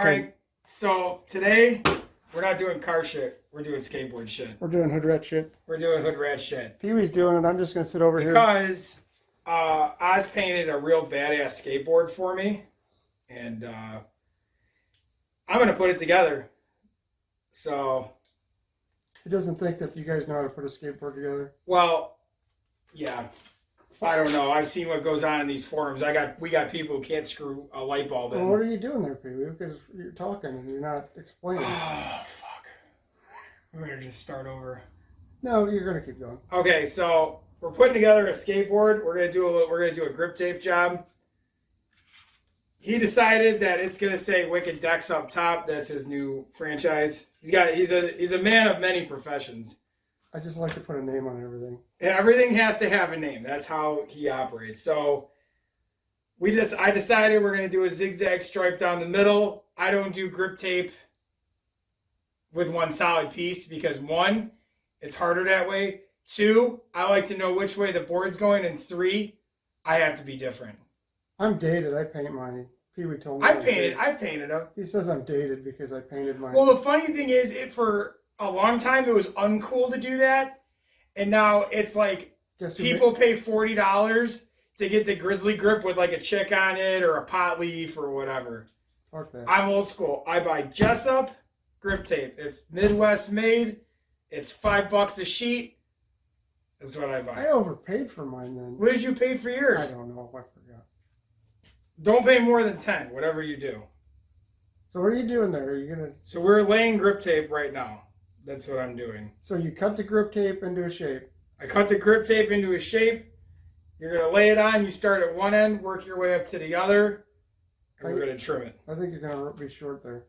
Alright, so today we're not doing car shit. We're doing skateboard shit. We're doing hood rat shit. We're doing hood rat shit. Pee-wee's doing it. I'm just going to sit over here. Because Oz painted a real badass skateboard for me. And I'm going to put it together. So. He doesn't think that you guys know how to put a skateboard together. Well, yeah. I don't know. I've seen what goes on in these forums. We got people who can't screw a light bulb in. Well, what are you doing there, Pee-wee? Because you're talking and you're not explaining. Oh, fuck. I'm going to just start over. No, you're going to keep going. Okay, so we're putting together a skateboard. We're gonna do a grip tape job. He decided that it's gonna say Wicked Decks up top. That's his new franchise. He's a man of many professions. I just like to put a name on everything. Everything has to have a name. That's how he operates. So I decided we're gonna do a zigzag stripe down the middle. I don't do grip tape with one solid piece because one, it's harder that way. 2, I like to know which way the board's going. And 3, I have to be different. I'm dated. I paint mine. Pee-wee told me. I painted them. He says I'm dated because I painted mine. Well, the funny thing is, for a long time it was uncool to do that, and now it's like people pay $40 to get the grizzly grip with like a chick on it or a pot leaf or whatever. Fuck that. I'm old school. I buy Jessup grip tape. It's Midwest made. It's $5 a sheet. That's what I buy. I overpaid for mine then. What did you pay for yours? I don't know. I forgot. Don't pay more than 10, whatever you do. So what are you doing there? Are you gonna? So we're laying grip tape right now. That's what I'm doing. So you cut the grip tape into a shape. I cut the grip tape into a shape. You're gonna lay it on. You start at one end, work your way up to the other, and we're gonna trim it. I think you're gonna be short there.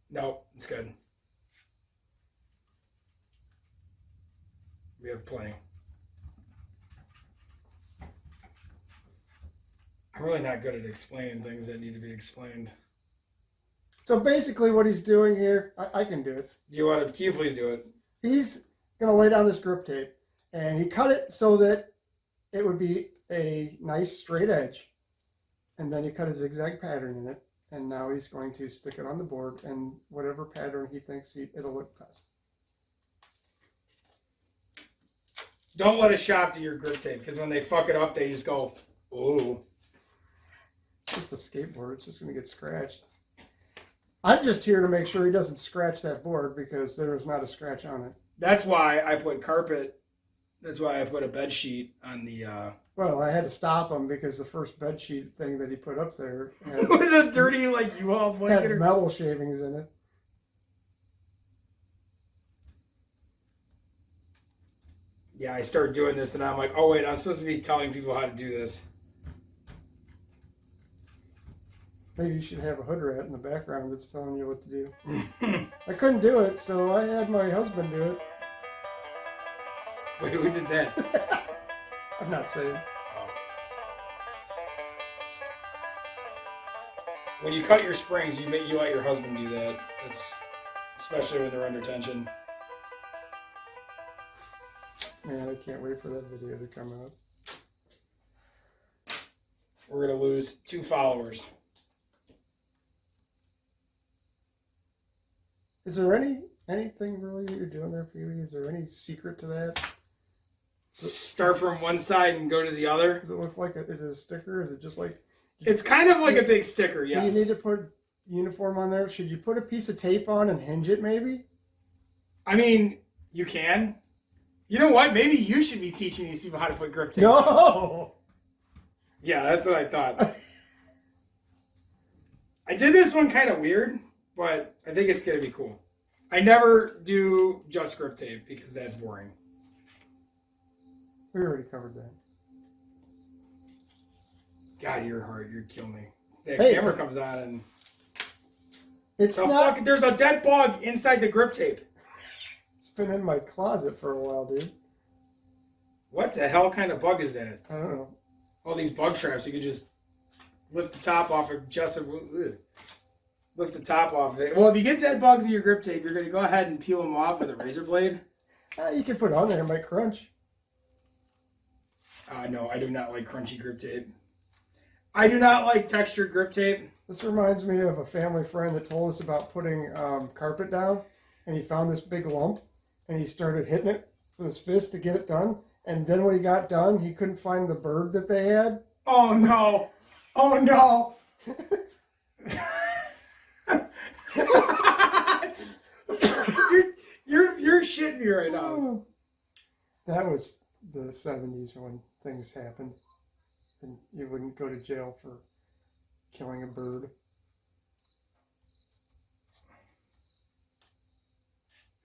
No, it's good. We have plenty. I'm really not good at explaining things that need to be explained. So basically what he's doing here, I can do it. Can you please do it? He's going to lay down this grip tape, and he cut it so that it would be a nice straight edge. And then he cut a zigzag pattern in it, and now he's going to stick it on the board and whatever pattern he thinks it'll look best. Don't let a shop do your grip tape, because when they fuck it up, they just go, ooh. It's just a skateboard. It's just going to get scratched. I'm just here to make sure he doesn't scratch that board because there is not a scratch on it. That's why I put carpet. That's why I put a bed sheet on the... Well, I had to stop him because the first bed sheet thing that he put up there had, it was a dirty, like, U-Haul blanket. had metal shavings in it. Yeah, I started doing this and I'm like, oh wait, I'm supposed to be telling people how to do this. Maybe you should have a hood rat in the background that's telling you what to do. I couldn't do it, so I had my husband do it. Wait, who did that? I'm not saying. Oh. When you cut your springs, you let your husband do that. That's especially when they're under tension. Man, I can't wait for that video to come out. We're gonna lose 2 followers. Is there anything really that you're doing there, Pee-wee? Is there any secret to that? Start from one side and go to the other. Does it look like is it a sticker? Is it just like... It's kind of like a big sticker, yes. Do you need to put uniform on there? Should you put a piece of tape on and hinge it, maybe? I mean, you can. You know what? Maybe you should be teaching these people how to put grip tape on. No! Yeah, that's what I thought. I did this one kind of weird, but I think it's going to be cool. I never do just grip tape because that's boring. We already covered that. God, you're hard. You're killing me. The Hey, camera comes on and... It's not... There's a dead bug inside the grip tape. It's been in my closet for a while, dude. What the hell kind of bug is that? I don't know. All these bug traps, you could just lift the top off of lift the top off of it. Well, if you get dead bugs in your grip tape, you're going to go ahead and peel them off with a razor blade. You can put it on there, it might crunch. No, I do not like crunchy grip tape. I do not like textured grip tape. This reminds me of a family friend that told us about putting carpet down, and he found this big lump, and he started hitting it with his fist to get it done. And then when he got done, he couldn't find the bird that they had. Oh no! Oh no! you're shitting me right now. That was the 70s when things happened, and you wouldn't go to jail for killing a bird.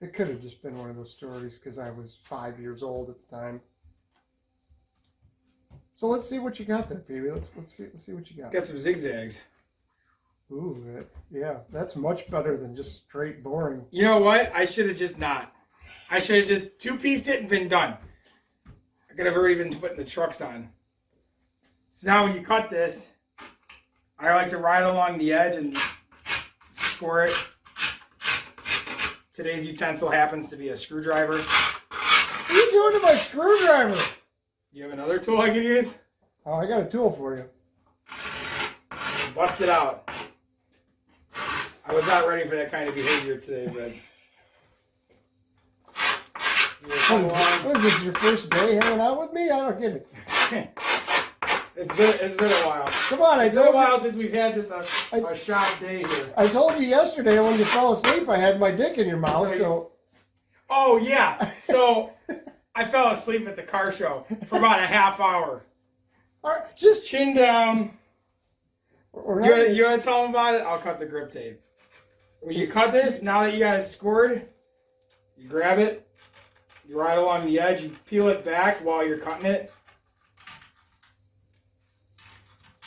It could have just been one of those stories because I was 5 years old at the time. So let's see what you got there, Pee-wee. Let's see what you got. Got some zigzags. Ooh, yeah, that's much better than just straight boring. You know what? I should have just not. I should have just two-pieced it and been done. I could have already been putting the trucks on. So now when you cut this, I like to ride along the edge and score it. Today's utensil happens to be a screwdriver. What are you doing to my screwdriver? You have another tool I can use? Oh, I got a tool for you. Bust it out. I was not ready for that kind of behavior today, but... What is this, your first day hanging out with me? I don't get it. It's been a while. Come on, It's been a while since we've had just a shot day here. I told you yesterday when you fell asleep I had my dick in your mouth, so... Oh, yeah. So, I fell asleep at the car show for about a half hour. All right, just... Chin down. You want to tell them about it? I'll cut the grip tape. When you cut this, now that you got it scored, you grab it, you ride along the edge, you peel it back while you're cutting it.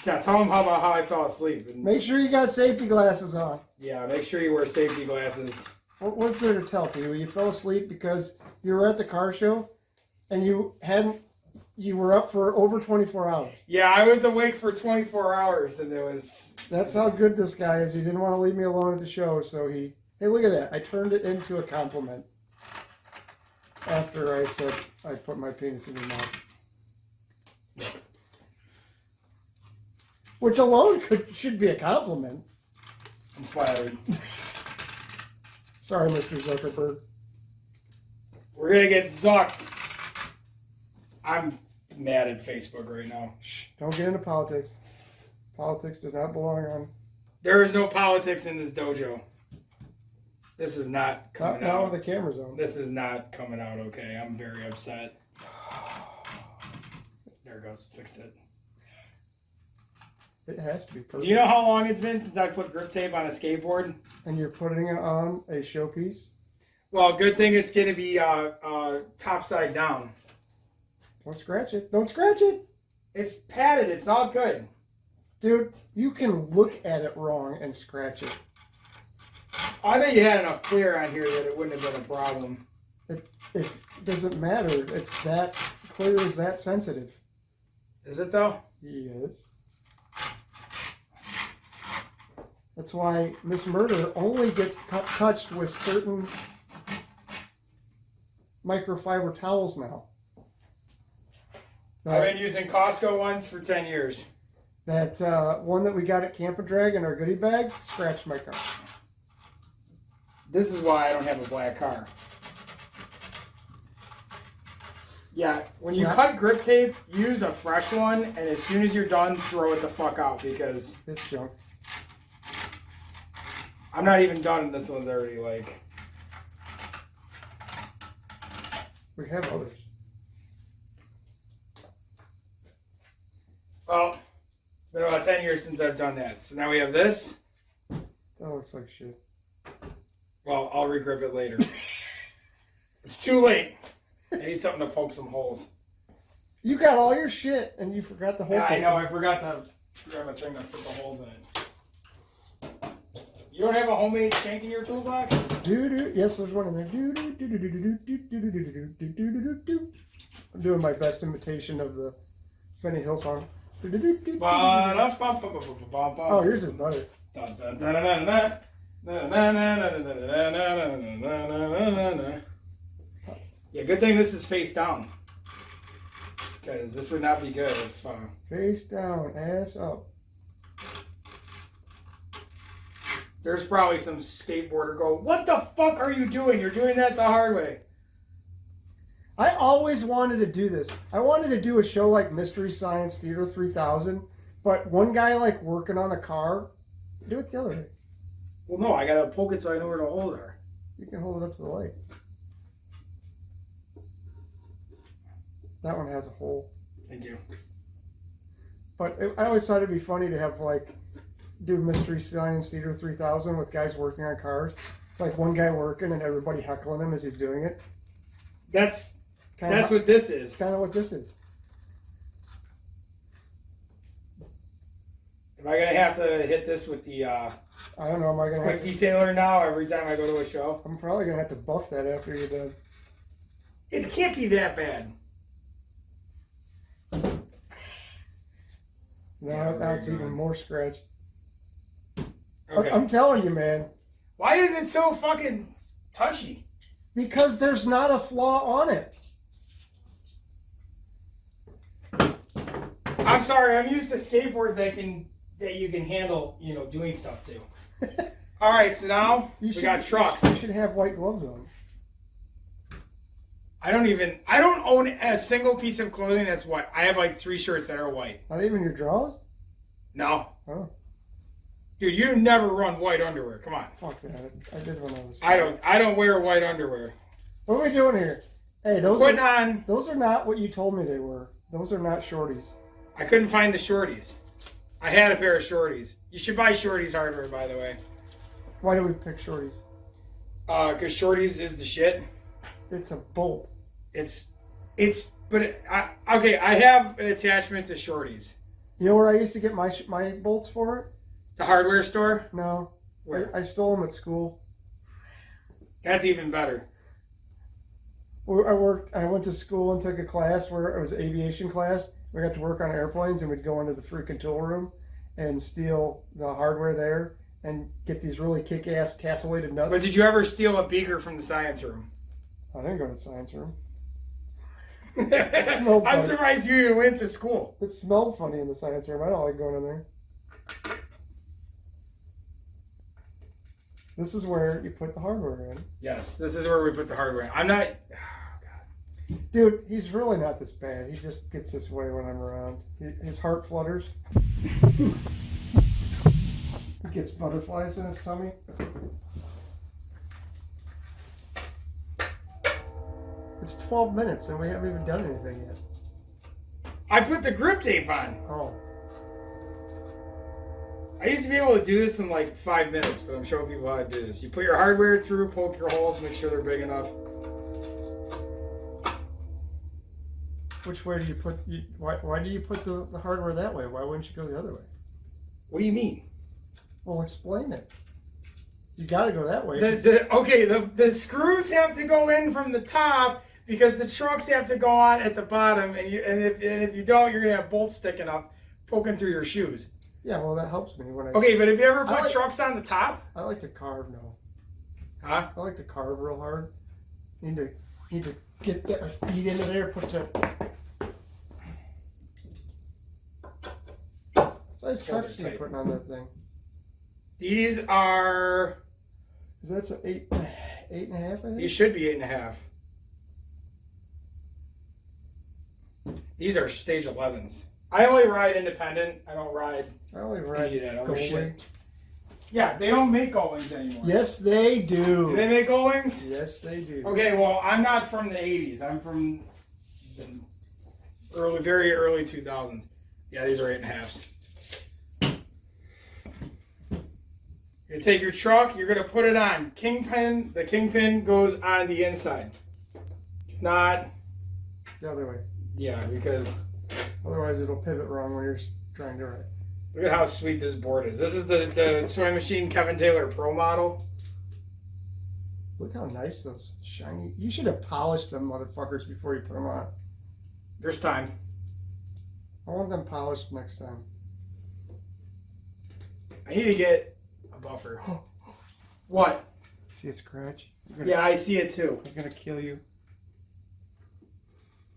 Yeah, tell them about how I fell asleep. Make sure you got safety glasses on. Yeah, make sure you wear safety glasses. What's there to tell people? You fell asleep because you were at the car show and you were up for over 24 hours. Yeah, I was awake for 24 hours and it was... That's how good this guy is. He didn't want to leave me alone at the show, so he... Hey, look at that. I turned it into a compliment. After I said I put my penis in your mouth. Which alone should be a compliment. I'm flattered. Sorry, Mr. Zuckerberg. We're going to get zucked. I'm mad at Facebook right now. Shh, don't get into politics. Politics does not belong on... There is no politics in this dojo. This is not coming out. Not with the camera's on. This is not coming out okay. I'm very upset. There it goes. Fixed it. It has to be perfect. Do you know how long it's been since I put grip tape on a skateboard? And you're putting it on a showpiece? Well, good thing it's going to be top side down. Don't scratch it. Don't scratch it. It's padded. It's all good. Dude, you can look at it wrong and scratch it. I think you had enough clear on here that it wouldn't have been a problem. It doesn't matter. It's that clear, is that sensitive. Is it though? Yes. That's why Miss Murder only gets touched with certain microfiber towels now. I've been using Costco ones for 10 years. That one that we got at Camp and Drag in our goodie bag scratched my car. This is why I don't have a black car. Yeah, when you cut grip tape, use a fresh one, and as soon as you're done, throw it the fuck out because it's junk. I'm not even done, and this one's already like... We have others. Well, it's been about 10 years since I've done that. So now we have this. That looks like shit. Well, I'll regrip it later. It's too late. I need something to poke some holes. You got all your shit, and you forgot the whole Yeah, thing. I know. I forgot to grab a thing to put the holes in it. You don't have a homemade shank in your toolbox? Yes, there's one in there. I'm doing my best imitation of the Benny Hill song. Oh, yours is better. Yeah, good thing this is face down. Because this would not be good if... Face down, ass up. There's probably some skateboarder go, what the fuck are you doing? You're doing that the hard way. I always wanted to do this. I wanted to do a show like Mystery Science Theater 3000, but one guy like working on a car, do it the other way. Well, no, I gotta poke it so I know where to hold her. You can hold it up to the light. That one has a hole. Thank you. But I always thought it'd be funny to have like do Mystery Science Theater 3000 with guys working on cars. It's like one guy working and everybody heckling him as he's doing it. That's what this is. It's kind of what this is. Am I gonna have to hit this with the I don't know. Am I gonna quick have to, detailer now every time I go to a show? I'm probably gonna have to buff that after you're done. It can't be that bad. Now it's even more scratched. Okay. I'm telling you, man. Why is it so fucking touchy? Because there's not a flaw on it. I'm sorry. I'm used to skateboards that you can handle, doing stuff to. All right, so now we got trucks. You should have white gloves on. I don't own a single piece of clothing that's white. I have like 3 shirts that are white. Not even your drawers? No. Oh. Dude, you never run white underwear. Come on. Fuck that. I did when I was. I don't wear white underwear. What are we doing here? Hey, those are not what you told me they were. Those are not shorties. I couldn't find the shorties. I had a pair of shorties. You should buy shorties hardware, by the way. Why do we pick shorties? Because shorties is the shit. It's a bolt. I have an attachment to shorties. You know where I used to get my bolts for it? The hardware store? No. Where? I stole them at school. That's even better. I went to school and took a class where it was an aviation class. We got to work on airplanes and we'd go into the freaking tool room and steal the hardware there and get these really kick-ass castellated nuts. But did you ever steal a beaker from the science room? I didn't go to the science room. I'm surprised you even went to school. It smelled funny in the science room. I don't like going in there. This is where you put the hardware in. Yes, this is where we put the hardware in. I'm not... Dude, he's really not this bad. He just gets this way when I'm around. His heart flutters. He gets butterflies in his tummy. It's 12 minutes and we haven't even done anything yet. I put the grip tape on. Oh. I used to be able to do this in like 5 minutes, but I'm showing people how to do this. You put your hardware through, poke your holes, make sure they're big enough. Which way do you put... Why do you put the hardware that way? Why wouldn't you go the other way? What do you mean? Well, explain it. You got to go that way. The screws have to go in from the top because the trucks have to go on at the bottom, and if you don't, you're gonna have bolts sticking up, poking through your shoes. Yeah, well, that helps me when I... Okay, but have you ever put trucks on the top? I like to carve now. Huh? I like to carve real hard. Need to get my feet into there, put the... What size trucks are you putting on that thing? These are... Is that an 8.5, I think? These should be 8.5. These are stage 11s. I only ride independent. I don't ride... I only ride that other Goldwing. shit. Yeah, they don't make Goldwings anymore. Yes, they do. Do they make Goldwings? Yes, they do. Okay, well, I'm not from the 80s. I'm from the very early 2000s. Yeah, these are 8.5s. You take your truck, you're going to put it on. Kingpin, the kingpin goes on the inside. Not... The other way. Yeah, because... Otherwise, it'll pivot wrong when you're trying to ride. Look at how sweet this board is. This is the Sewing Machine Kevin Taylor Pro model. Look how nice those shiny... You should have polished them motherfuckers before you put them on. There's time. I want them polished next time. I need to get a buffer. What? See a scratch? Yeah, I see it too. I'm gonna kill you.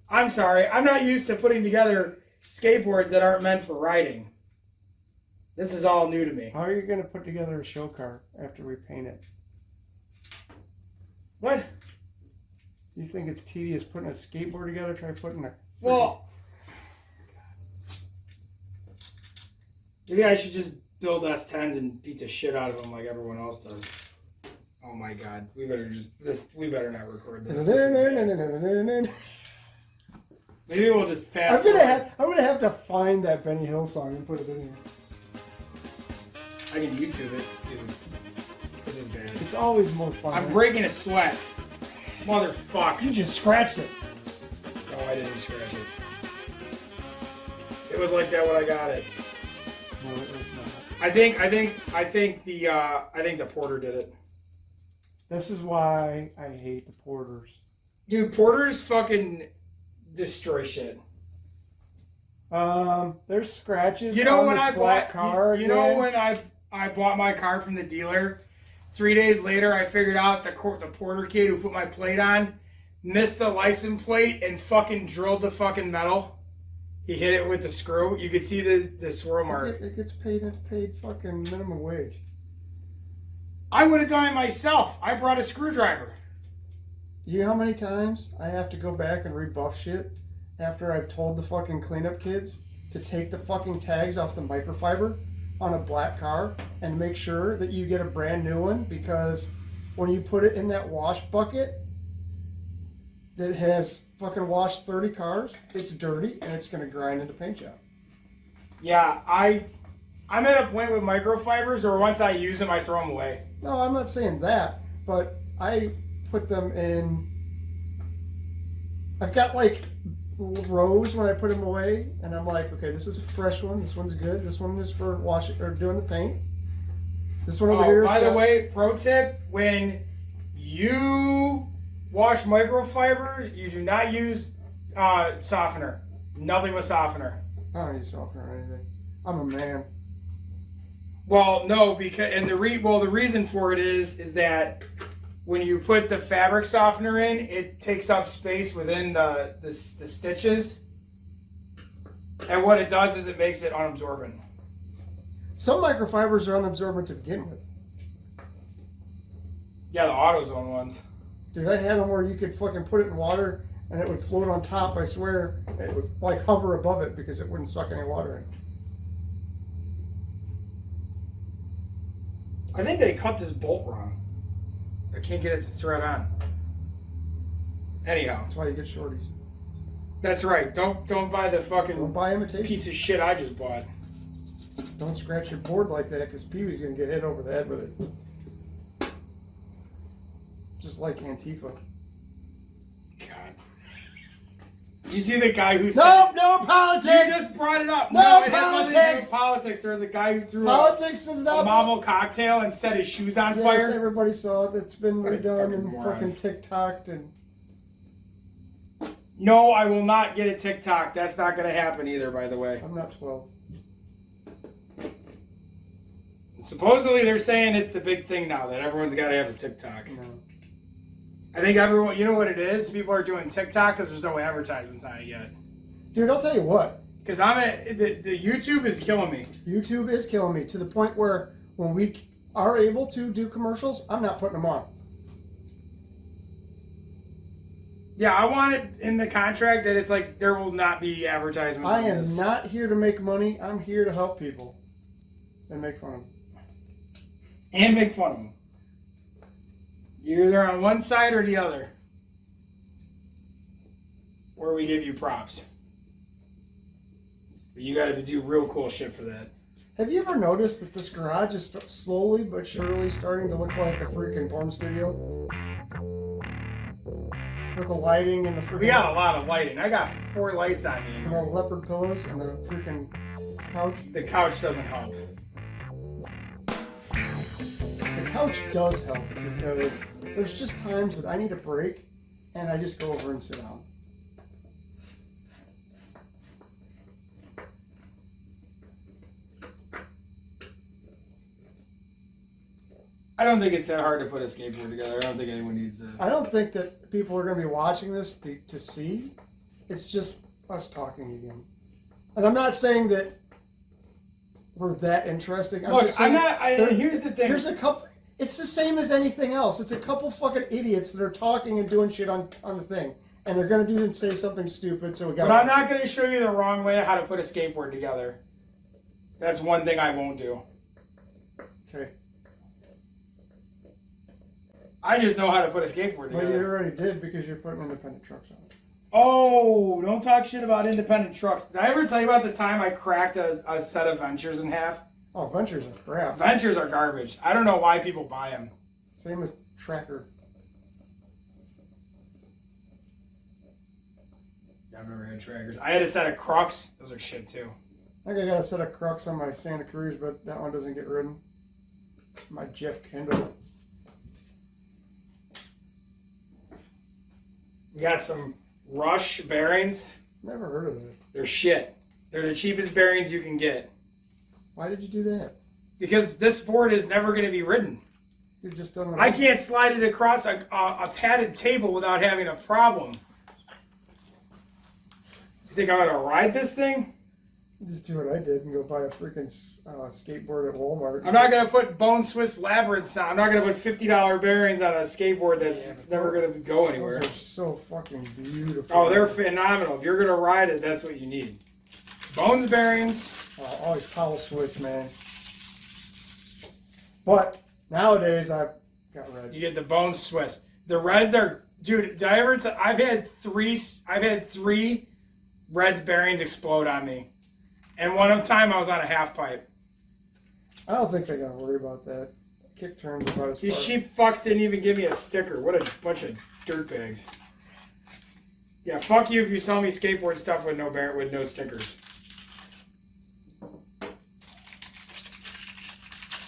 I'm sorry. I'm not used to putting together skateboards that aren't meant for riding. This is all new to me. How are you going to put together a show car after we paint it? What? You think it's tedious putting a skateboard together? Try putting a... Well, maybe I should just build S10s and beat the shit out of them like everyone else does. Oh my god, we better not record this. Maybe we'll just fast I'm gonna have to find that Benny Hill song and put it in here. I can YouTube it, dude. This is bad. It's always more fun. I'm breaking a sweat. Motherfuck. You just scratched it. No, I didn't scratch it. It was like that when I got it. No, it was not. I think the porter did it. This is why I hate the porters. Dude, porters fucking destroy shit. There's scratches. You know on when this I black bought car. you know when I bought my car from the dealer. 3 days later, I figured out the porter kid who put my plate on missed the license plate and fucking drilled the fucking metal. He hit it with the screw. You could see the swirl mark. It gets paid fucking minimum wage. I would have done it myself. I brought a screwdriver. Do you know how many times I have to go back and rebuff shit after I've told the fucking cleanup kids to take the fucking tags off the microfiber on a black car and make sure that you get a brand new one, because when you put it in that wash bucket that has fucking washed 30 cars, it's dirty and it's going to grind into paint job. Yeah, I'm at a point with microfibers where once I use them, I throw them away. No, I'm not saying that, but I put them in. I've got like rows when I put them away, and I'm like, okay, this is a fresh one. This one's good. This one is for washing or doing the paint. This one over here. By the way, pro tip: when you wash microfibers, you do not use softener. Nothing with softener. I don't use softener or anything. I'm a man. Well, no, because the reason for it is that when you put the fabric softener in, it takes up space within the stitches, and what it does is it makes it unabsorbent. Some microfibers are unabsorbent to begin with. Yeah, the AutoZone ones. Dude, I had them where you could fucking put it in water and it would float on top, I swear. It would like hover above it because it wouldn't suck any water in. I think they cut this bolt wrong. I can't get it to thread on. Anyhow. That's why you get shorties. That's right. Don't buy the fucking Don't buy imitation. piece of shit I just bought. Don't scratch your board like that because Pee-wee's going to get hit over the head with it. Just like Antifa. God. You see the guy who No politics! You just brought it up. No it has nothing to do with politics. There was a guy who threw Politics is a not... marble cocktail and set his shoes on Yes, fire. everybody saw it. It's been What a redone fucking and moron. fucking TikToked and... No, I will not get a TikTok. That's not going to happen either, by the way. I'm not 12. Supposedly they're saying it's the big thing now that everyone's got to have a TikTok. No. I think everyone, you know what it is? People are doing TikTok because there's no advertisements on it yet. Dude, I'll tell you what. Because the YouTube is killing me. YouTube is killing me to the point where when we are able to do commercials, I'm not putting them on. Yeah, I want it in the contract that it's like there will not be advertisements. I on am this. not here to make money. I'm here to help people and make fun of them. And make fun of them. You're either on one side or the other. Where we give you props. But you gotta do real cool shit for that. Have you ever noticed that this garage is slowly but surely starting to look like a freaking porn studio? With the lighting and the freaking... We got a lot of lighting. I got 4 lights on me. And the leopard pillows and the freaking couch. The couch doesn't help. The couch does help because there's just times that I need a break and I just go over and sit down. I don't think it's that hard to put a skateboard together. I don't think anyone needs to. I don't think that people are going to be watching this to see. It's just us talking again. And I'm not saying that were that interesting. Look, just saying, here's the thing. Here's a couple. It's the same as anything else. It's a couple fucking idiots that are talking and doing shit on the thing, and they're gonna do and say something stupid. So we got. But I'm not gonna show you the wrong way how to put a skateboard together. That's one thing I won't do. Okay. I just know how to put a skateboard together. Well, you already did because you're putting independent trucks on it. Oh, don't talk shit about independent trucks. Did I ever tell you about the time I cracked a set of Ventures in half? Oh, Ventures are crap. Ventures are garbage. I don't know why people buy them. Same as Tracker. Yeah, I've never had trackers. I had a set of Crux. Those are shit too. I think I got a set of Crux on my Santa Cruz, but that one doesn't get ridden. My Jeff Kendall. We got some Rush bearings. Never heard of that. They're shit. They're the cheapest bearings you can get. Why did you do that? Because this board is never going to be ridden. You just don't. I can't slide it across a padded table without having a problem. You think I'm going to ride this thing? Just do what I did and go buy a freaking skateboard at Walmart. I'm not going to put Bone Swiss Labyrinths on. I'm not going to put $50 bearings on a skateboard that's never going to go anywhere. Those are so fucking beautiful. Oh, they're phenomenal. If you're going to ride it, that's what you need. Bones bearings. Always Powell Swiss, man. But nowadays I've got reds. You get the Bone Swiss. The reds are, dude. Did I ever? I've had three reds bearings explode on me, and one time I was on a half pipe. I don't think they gotta worry about that. Kick turns about as far. These cheap fucks didn't even give me a sticker. What a bunch of dirtbags. Yeah, fuck you if you sell me skateboard stuff with no stickers.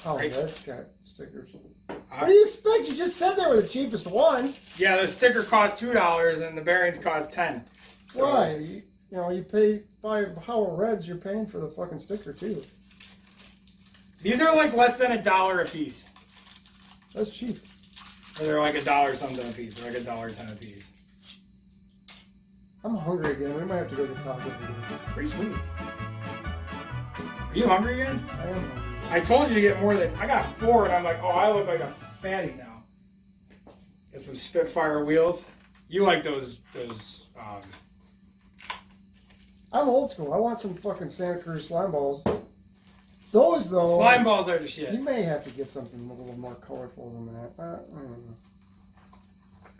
Oh, Right. that's got stickers. What do you expect? You just said they were the cheapest ones. Yeah, the sticker cost $2 and the bearings cost $10. So, Why? You pay by Howell Reds. You're paying for the fucking sticker too. these are like less than $1 a piece. That's cheap. Or they're like $1 something a piece. They're like $1.10 a piece. I'm hungry again. We might have to go to tacos again. Pretty smooth. Are you hungry again? I am hungry. I told you to get more than... I got 4 and I'm like, oh, I look like a fatty now. Got some Spitfire wheels. You like those I'm old school. I want some fucking Santa Cruz slime balls. Those though... slime balls are the shit. You may have to get something a little more colorful than that. I don't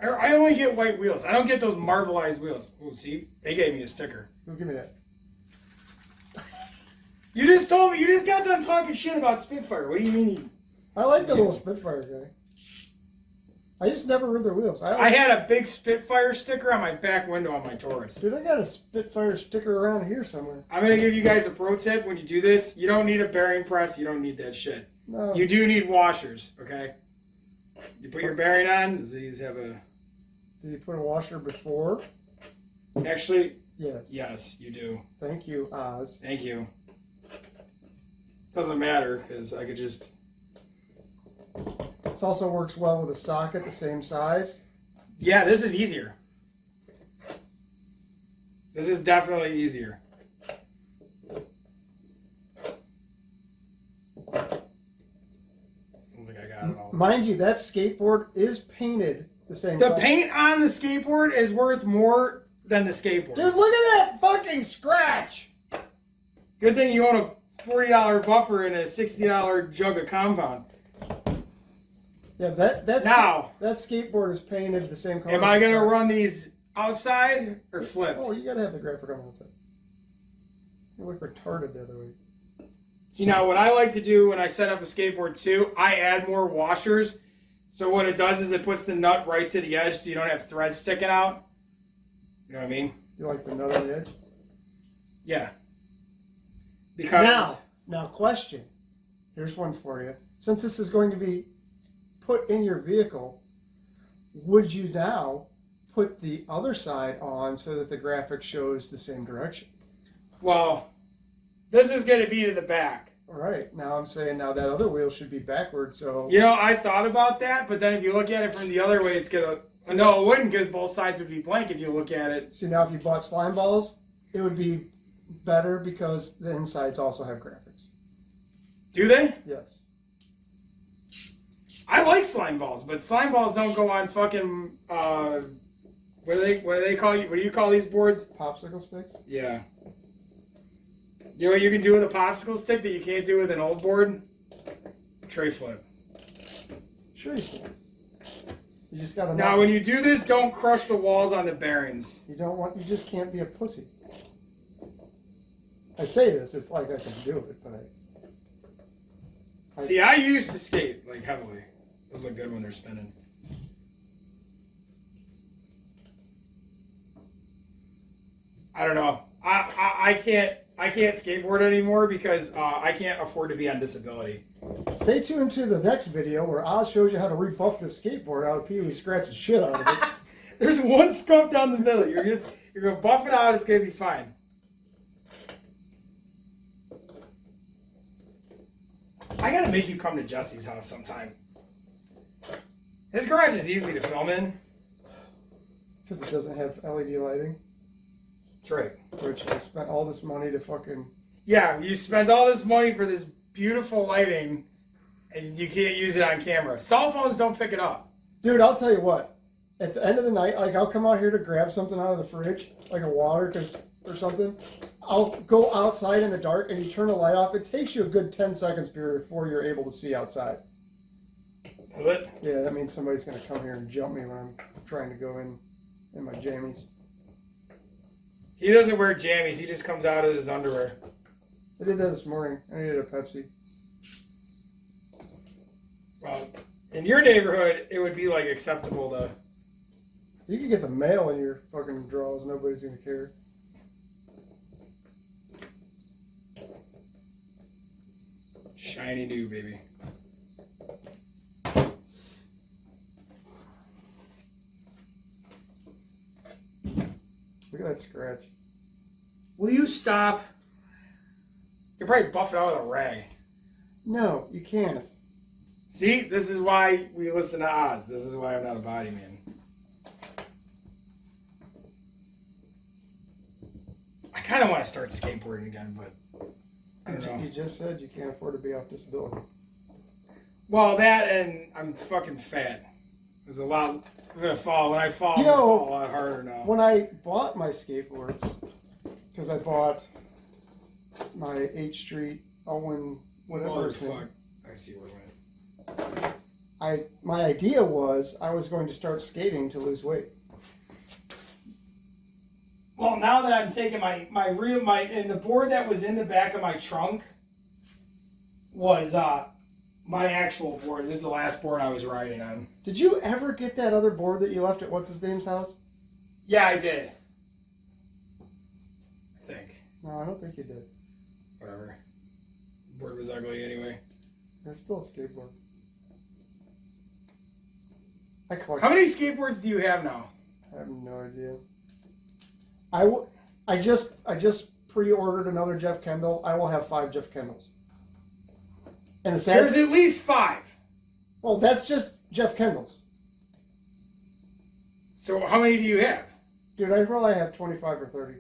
know. I only get white wheels. I don't get those marbleized wheels. Oh, see? They gave me a sticker. Who give me that? You just told me, you just got done talking shit about Spitfire. What do you mean? I like the little Spitfire guy. I just never rode their wheels. I had a big Spitfire sticker on my back window on my Taurus. Dude, I got a Spitfire sticker around here somewhere. I'm going to give you guys a pro tip when you do this. You don't need a bearing press. You don't need that shit. No. You do need washers, okay? You put your bearing on. Does these have a... Did you put a washer before? Actually, Yes. yes, you do. Thank you, Oz. Thank you. Doesn't matter, because I could just... This also works well with a socket the same size. Yeah, this is easier. This is definitely easier. I don't think I got it all. Mind you, that skateboard is painted the same The color. paint on the skateboard is worth more than the skateboard. Dude, look at that fucking scratch! Good thing you own a $40 buffer and a $60 jug of compound. Yeah, that skateboard is painted the same color. Am I going to run these outside or flipped? Oh, you gotta have the graphic on the outside. You look retarded the other way. See, now what I like to do when I set up a skateboard too, I add more washers. So what it does is it puts the nut right to the edge so you don't have threads sticking out. You know what I mean? You like the nut on the edge? Yeah. Because... Now question. Here's one for you. Since this is going to be put in your vehicle, would you now put the other side on so that the graphic shows the same direction? Well, this is going to be to the back. All right. Now I'm saying now that other wheel should be backward, so... You know, I thought about that, but then if you look at it from the other way, it's going to... No, it wouldn't, because both sides would be blank if you look at it. See, now if you bought slime balls, it would be better because the insides also have graphics. Do they? Yes. I like slime balls, but slime balls don't go on fucking. What do they call you? What do you call these boards? Popsicle sticks? Yeah. You know what you can do with a popsicle stick that you can't do with an old board? Tray flip. Sure you can. You just gotta Now, when you do this, don't crush the walls on the bearings. You you just can't be a pussy. I say this, it's like I can do it, but See, I used to skate, like, heavily. Those look good when they're spinning. I don't know. I can't skateboard anymore because I can't afford to be on disability. Stay tuned to the next video where Oz shows you how to rebuff the skateboard out of Pee Wee scratch the shit out of it. There's one scope down the middle. You're gonna buff it out. It's gonna be fine. I gotta make you come to Jesse's house sometime. His garage is easy to film in. Because it doesn't have LED lighting. That's right. Which I spent all this money to fucking... Yeah, you spent all this money for this beautiful lighting, and you can't use it on camera. Cell phones don't pick it up. Dude, I'll tell you what. At the end of the night, like, I'll come out here to grab something out of the fridge, like a water or something. I'll go outside in the dark, and you turn the light off. It takes you a good 10 seconds before you're able to see outside. Is it? Yeah, that means somebody's going to come here and jump me when I'm trying to go in my jammies. He doesn't wear jammies. He just comes out of his underwear. I did that this morning. I needed a Pepsi. Well, in your neighborhood, it would be like acceptable to... You can get the mail in your fucking drawers. Nobody's going to care. Shiny new, baby. Look at that scratch. Will you stop? You probably buff it out with a rag. No, you can't. See, this is why we listen to Oz. This is why I'm not a body man. I kind of want to start skateboarding again, but I don't know. You just said you can't afford to be off disability. Well, that and I'm fucking fat. There's a lot. I'm gonna fall. When I fall, You I'm gonna know, fall a lot harder now. When I bought my skateboards, because I bought my 8th Street Owen, whatever his name. I see where it went. My idea was I was going to start skating to lose weight. Well, now that I'm taking and the board that was in the back of my trunk was my actual board. This is the last board I was riding on. Did you ever get that other board that you left at what's-his-name's house? Yeah, I did. I think. No, I don't think you did. Whatever. The board was ugly anyway. It's still a skateboard. I collect. How many skateboards do you have now? I have no idea. I just pre-ordered another Jeff Kendall. I will have 5 Jeff Kendalls. And There's at least 5. Well, that's just Jeff Kendalls. So how many do you have? Dude, I probably have 25 or 30.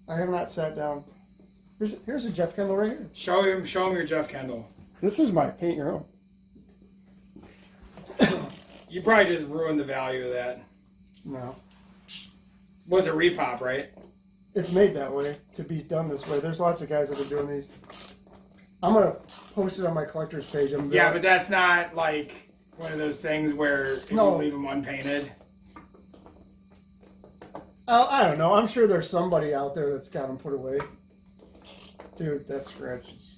I have not sat down. Here's a Jeff Kendall right here. Show him your Jeff Kendall. This is my paint your own. You probably just ruined the value of that. No. Was a repop, right? It's made that way, to be done this way. There's lots of guys that are doing these. I'm going to post it on my collector's page. Yeah, but that's not like one of those things where if you leave them unpainted. I don't know. I'm sure there's somebody out there that's got them put away. Dude, that scratch is...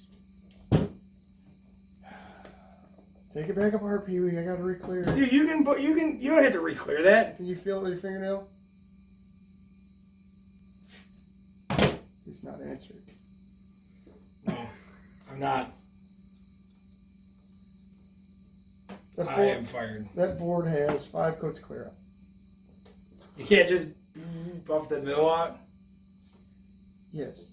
Take it back apart, Pee Wee. I got to re-clear it. Dude, you don't have to re-clear that. Can you feel it with your fingernail? He's not answering. No, I'm not. I am fired. That board has 5 coats clear up. You can't just buff the middle out? Yes.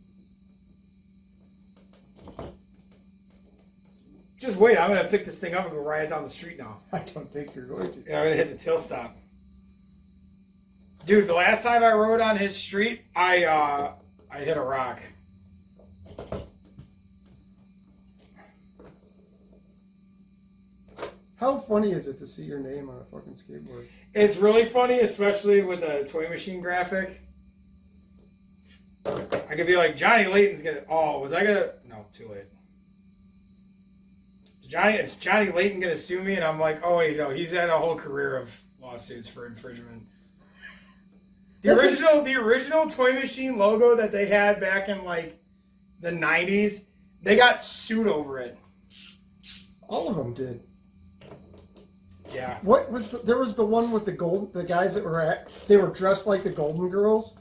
Just wait, I'm going to pick this thing up and go ride it down the street now. I don't think you're going to. Yeah, I'm going to hit the tail stop. Dude, the last time I rode on his street, I hit a rock. How funny is it to see your name on a fucking skateboard? It's really funny, especially with the toy machine graphic. I could be like, Johnny Layton's gonna. Oh, was I gonna? No, too late. Is Johnny Layton gonna sue me? And I'm like, oh wait, no, he's had a whole career of lawsuits for infringement. The original toy machine logo that they had back in like the 90s, they got sued over it. All of them did. Yeah. What was there was the one with the guys that they were dressed like the Golden Girls.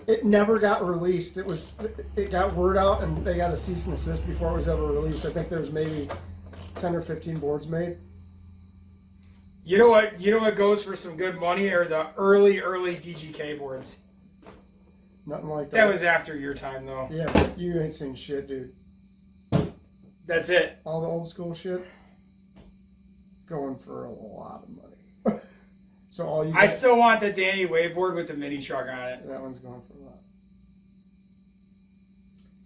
It never got released. It got word out and they got a cease and desist before it was ever released. I think there was maybe 10 or 15 boards made. You know what goes for some good money are the early DGK boards. Nothing like that. That was after your time though. Yeah, but you ain't seen shit, dude. That's it. All the old school shit going for a lot of money. So all you I still want the Danny Wayboard with the mini truck on it. That one's going for a lot.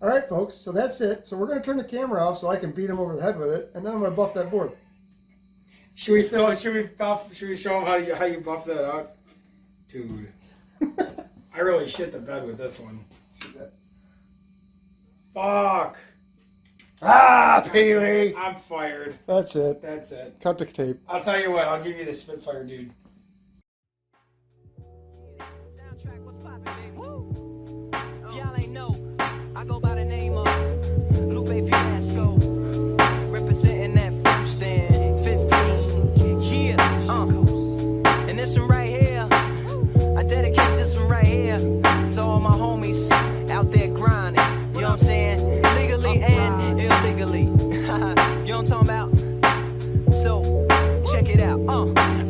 All right, folks. So that's it. So we're going to turn the camera off so I can beat him over the head with it, and then I'm going to buff that board. Should we show him how you buff that out? Dude. I really shit the bed with this one. See that? Fuck. Pee-wee. I'm fired. That's it. That's it. Cut the tape. I'll tell you what, I'll give you the Spitfire, dude. Soundtrack, what's poppin', baby? Woo! Y'all ain't know, I go by the name of Lupe Fiasco, representing that first and 15. Yeah, and this one right here, I dedicate this one right here to all my homies out there grinding. You know what I'm saying? Legally and illegally. You know what I'm talking about? So, check it out.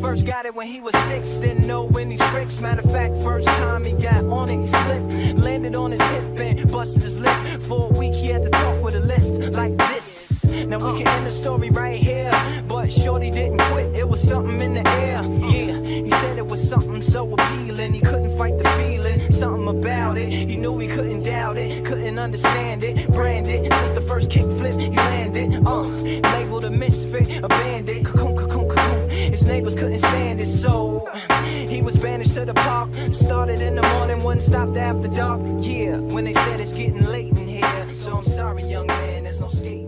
First got it when he was 6, didn't know any tricks. Matter of fact, first time he got on it, he slipped, landed on his hip and busted his lip. For a week he had to talk with a list like this. Now we can end the story right here, but shorty didn't quit, it was something in the air. Yeah, he said it was something so appealing, he couldn't fight the feeling, something about it. He knew he couldn't doubt it, couldn't understand it, branded since the first kickflip he landed. Labeled a misfit, a bandit, cocoon, cocoon, cocoon. His neighbors couldn't stand it, so he was banished to the park. Started in the morning, wouldn't stop after dark. Yeah, when they said it's getting late in here, so I'm sorry, young man, there's no skate.